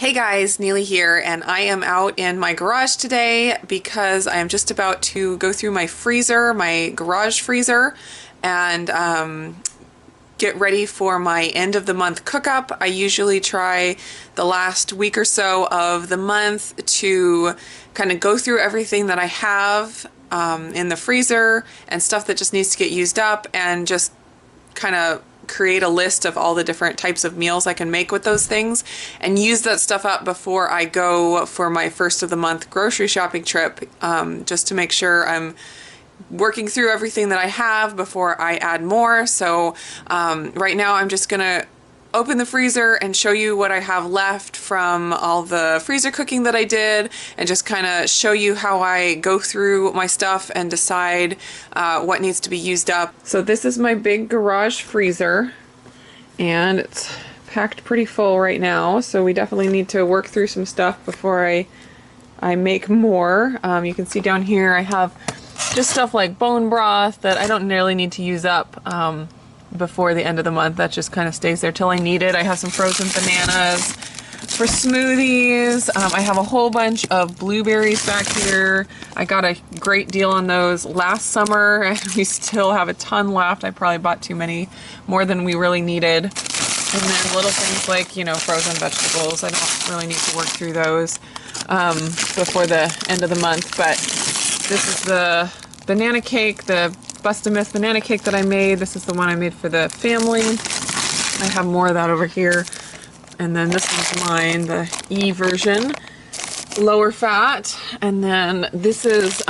Hey guys, Neely here, and I am out in my garage today because I am just about to go through my freezer, my garage freezer, and get ready for my end of the month cook-up. I usually try the last week or so of the month to kind of go through everything that I have in the freezer and stuff that just needs to get used up, and just kind of create a list of all the different types of meals I can make with those things and use that stuff up before I go for my first of the month grocery shopping trip, just to make sure I'm working through everything that I have before I add more. So right now I'm just gonna open the freezer and show you what I have left from all the freezer cooking that I did, and just kind of show you how I go through my stuff and decide what needs to be used up. So this is my big garage freezer, and it's packed pretty full right now, so we definitely need to work through some stuff before I make more. You can see down here I have just stuff like bone broth that I don't nearly need to use up before the end of the month. That just kind of stays there till I need it. I have some frozen bananas for smoothies. I have a whole bunch of blueberries back here. I got a great deal on those last summer, and we still have a ton left. I probably bought too many, more than we really needed. And then little things like, you know, frozen vegetables. I don't really need to work through those before the end of the month. But this is the banana cake, the Bust a Myth banana cake that I made. This is the one I made for the family. I have more of that over here. And then this one's mine, the E version, lower fat. And then this is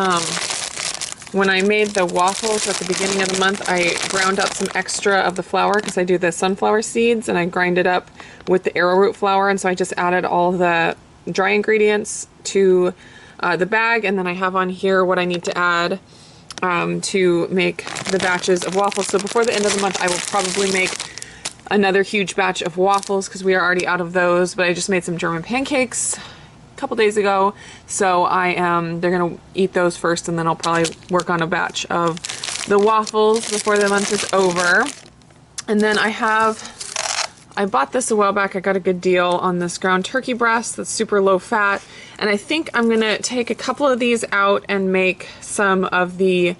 when I made the waffles at the beginning of the month, I ground up some extra of the flour because I do the sunflower seeds, and I grind it up with the arrowroot flour. And so I just added all the dry ingredients to the bag. And then I have on here what I need to add to make the batches of waffles. So before the end of the month, I will probably make another huge batch of waffles because we are already out of those, but I just made some German pancakes a couple days ago. So they're gonna eat those first, and then I'll probably work on a batch of the waffles before the month is over. And then I bought this a while back. I got a good deal on this ground turkey breast that's super low fat. And I think I'm gonna take a couple of these out and make some of the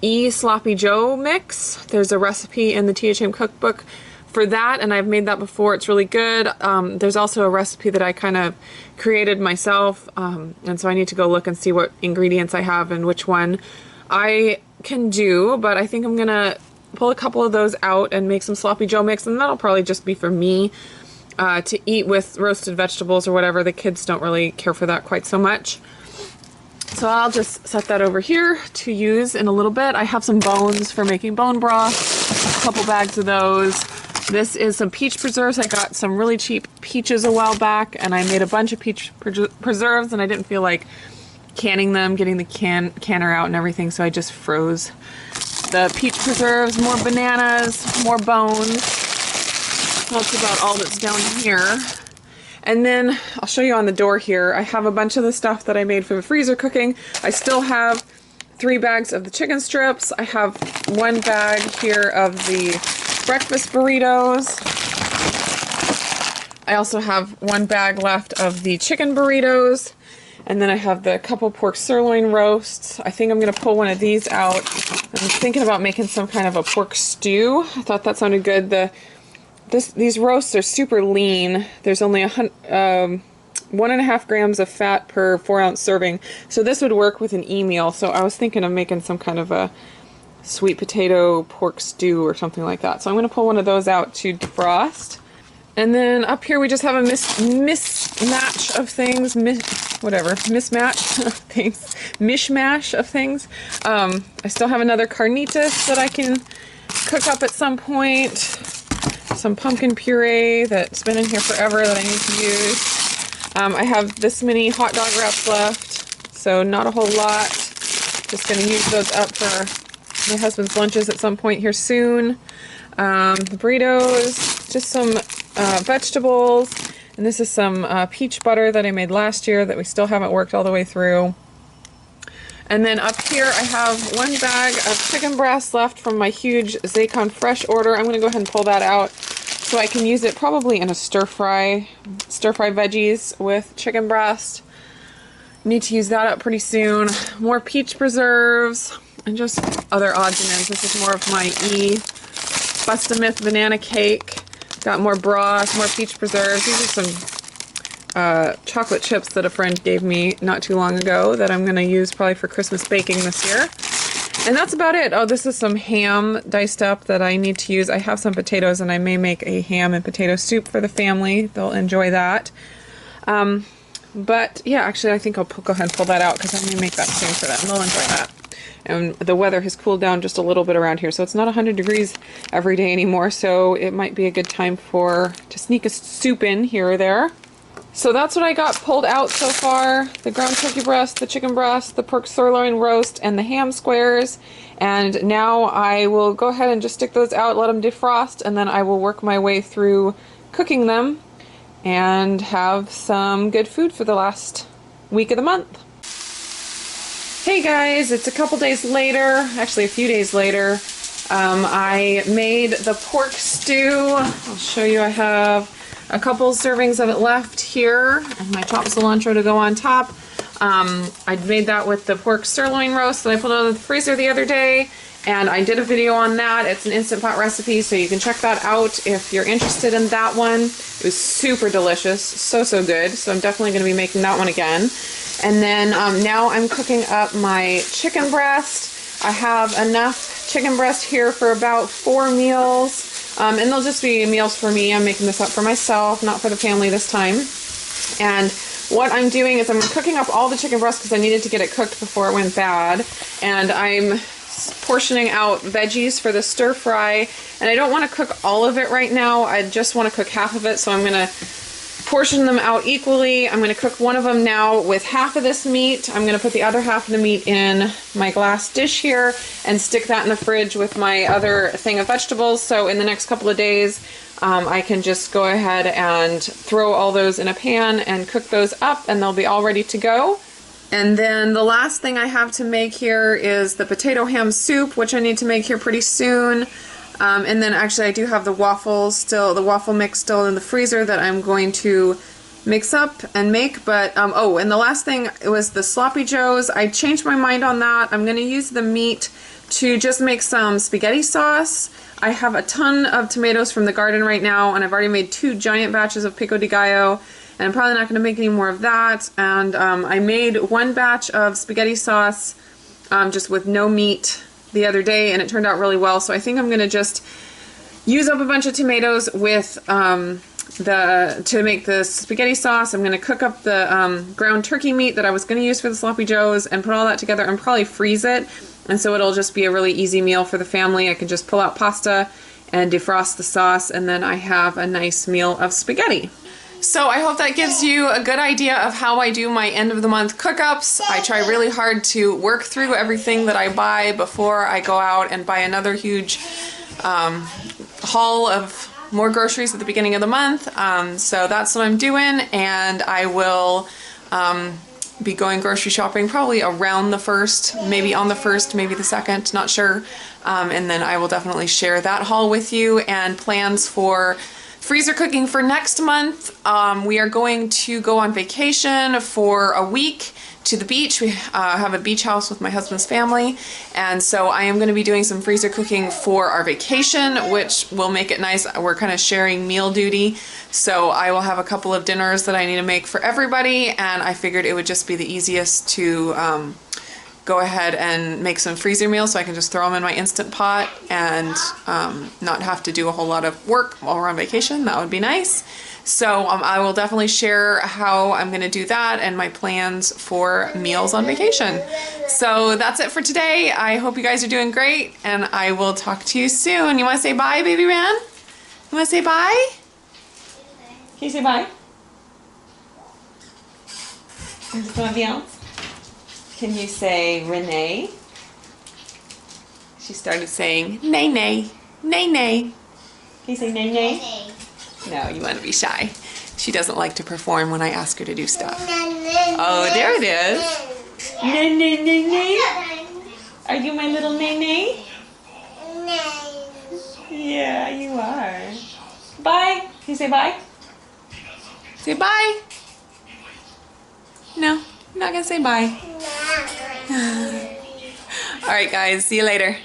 E Sloppy Joe mix. There's a recipe in the THM cookbook for that, and I've made that before. It's really good. There's also a recipe that I kind of created myself, and so I need to go look and see what ingredients I have and which one I can do. But I think I'm gonna pull a couple of those out and make some Sloppy Joe mix, and that'll probably just be for me to eat with roasted vegetables or whatever. The kids don't really care for that quite so much. So I'll just set that over here to use in a little bit. I have some bones for making bone broth, a couple bags of those. This is some peach preserves. I got some really cheap peaches a while back, and I made a bunch of peach preserves, and I didn't feel like canning them, getting the canner out and everything, so I just froze the peach preserves. More bananas, more bones. That's about all that's down here. And then I'll show you on the door here. I have a bunch of the stuff that I made for the freezer cooking. I still have 3 bags of the chicken strips. I have 1 bag here of the breakfast burritos. I also have 1 bag left of the chicken burritos. And then I have the couple pork sirloin roasts. I think I'm going to pull one of these out. I'm thinking about making some kind of a pork stew. I thought that sounded good. These roasts are super lean. There's only 1.5 grams of fat per 4-ounce serving. So this would work with an E-meal. So I was thinking of making some kind of a sweet potato pork stew or something like that. So I'm going to pull one of those out to defrost. And then up here we just have a mismatch of things. Mismatch of things. Mishmash of things. I still have another carnitas that I can cook up at some point. Some pumpkin puree that's been in here forever that I need to use. I have this many hot dog wraps left, so not a whole lot. Just going to use those up for my husband's lunches at some point here soon. The burritos, just some vegetables, and this is some peach butter that I made last year that we still haven't worked all the way through. And then up here I have 1 bag of chicken breast left from my huge Zaycon Fresh order. I'm going to go ahead and pull that out So I can use it probably in a stir fry veggies with chicken breast. Need to use that up pretty soon. More peach preserves and just other odds and ends. This is more of my Bust a Myth banana cake. Got more broth, more peach preserves. These are some chocolate chips that a friend gave me not too long ago that I'm going to use probably for Christmas baking this year. And that's about it. Oh, this is some ham diced up that I need to use. I have some potatoes and I may make a ham and potato soup for the family. They'll enjoy that. But yeah, actually I think I'll go ahead and pull that out because I may make that soon for them. They'll enjoy that. And the weather has cooled down just a little bit around here, so it's not 100 degrees every day anymore, so it might be a good time to sneak a soup in here or there. So that's what I got pulled out so far. The ground turkey breast, the chicken breast, the pork sirloin roast, and the ham squares. And now I will go ahead and just stick those out, let them defrost, and then I will work my way through cooking them and have some good food for the last week of the month. Hey guys, it's a couple days later, actually a few days later. I made the pork stew. I'll show you. I have a couple servings of it left here, and my chopped cilantro to go on top. I made that with the pork sirloin roast that I put in the freezer the other day, and I did a video on that. It's an Instant Pot recipe, so you can check that out if you're interested in that one. It was super delicious, so good, so I'm definitely going to be making that one again. And then now I'm cooking up my chicken breast. I have enough chicken breast here for about 4 meals, and they'll just be meals for me. I'm making this up for myself, not for the family this time. And what I'm doing is I'm cooking up all the chicken breast because I needed to get it cooked before it went bad. And I'm portioning out veggies for the stir fry. And I don't want to cook all of it right now. I just want to cook half of it, so I'm going to portion them out equally. I'm going to cook one of them now with half of this meat. I'm going to put the other half of the meat in my glass dish here and stick that in the fridge with my other thing of vegetables. So in the next couple of days, I can just go ahead and throw all those in a pan and cook those up, and they'll be all ready to go. And then the last thing I have to make here is the potato ham soup, which I need to make here pretty soon. And then actually I do have the waffle mix still in the freezer that I'm going to mix up and make. But, oh, and the last thing was the sloppy joes. I changed my mind on that. I'm going to use the meat to just make some spaghetti sauce. I have a ton of tomatoes from the garden right now, and I've already made 2 giant batches of pico de gallo, and I'm probably not going to make any more of that. And I made 1 batch of spaghetti sauce just with no meat the other day, and it turned out really well. So I think I'm going to just use up a bunch of tomatoes with to make the spaghetti sauce. I'm going to cook up the ground turkey meat that I was going to use for the sloppy joes and put all that together and probably freeze it. And so it'll just be a really easy meal for the family. I can just pull out pasta and defrost the sauce, and then I have a nice meal of spaghetti. So I hope that gives you a good idea of how I do my end of the month cook-ups. I try really hard to work through everything that I buy before I go out and buy another huge haul of more groceries at the beginning of the month. So that's what I'm doing, and I will be going grocery shopping probably around the 1st, maybe on the 1st, maybe the 2nd, not sure. And then I will definitely share that haul with you and plans for freezer cooking for next month. We are going to go on vacation for a week to the beach. We have a beach house with my husband's family, and so I am going to be doing some freezer cooking for our vacation, which will make it nice. We're kind of sharing meal duty, so I will have a couple of dinners that I need to make for everybody, and I figured it would just be the easiest to go ahead and make some freezer meals so I can just throw them in my Instant Pot and not have to do a whole lot of work while we're on vacation. That would be nice. So I will definitely share how I'm going to do that and my plans for meals on vacation. So that's it for today. I hope you guys are doing great, and I will talk to you soon. You want to say bye, baby Ran? You want to say bye? Can you say bye? Somebody else? Can you say Renee? She started saying nay nay, nay nay. Can you say nay nay? No, you want to be shy. She doesn't like to perform when I ask her to do stuff. Oh, there it is. Nay nay nay nay. Are you my little nay nay? Yeah, you are. Bye. Can you say bye? Say bye. No, I'm not gonna say bye. All right, guys. See you later.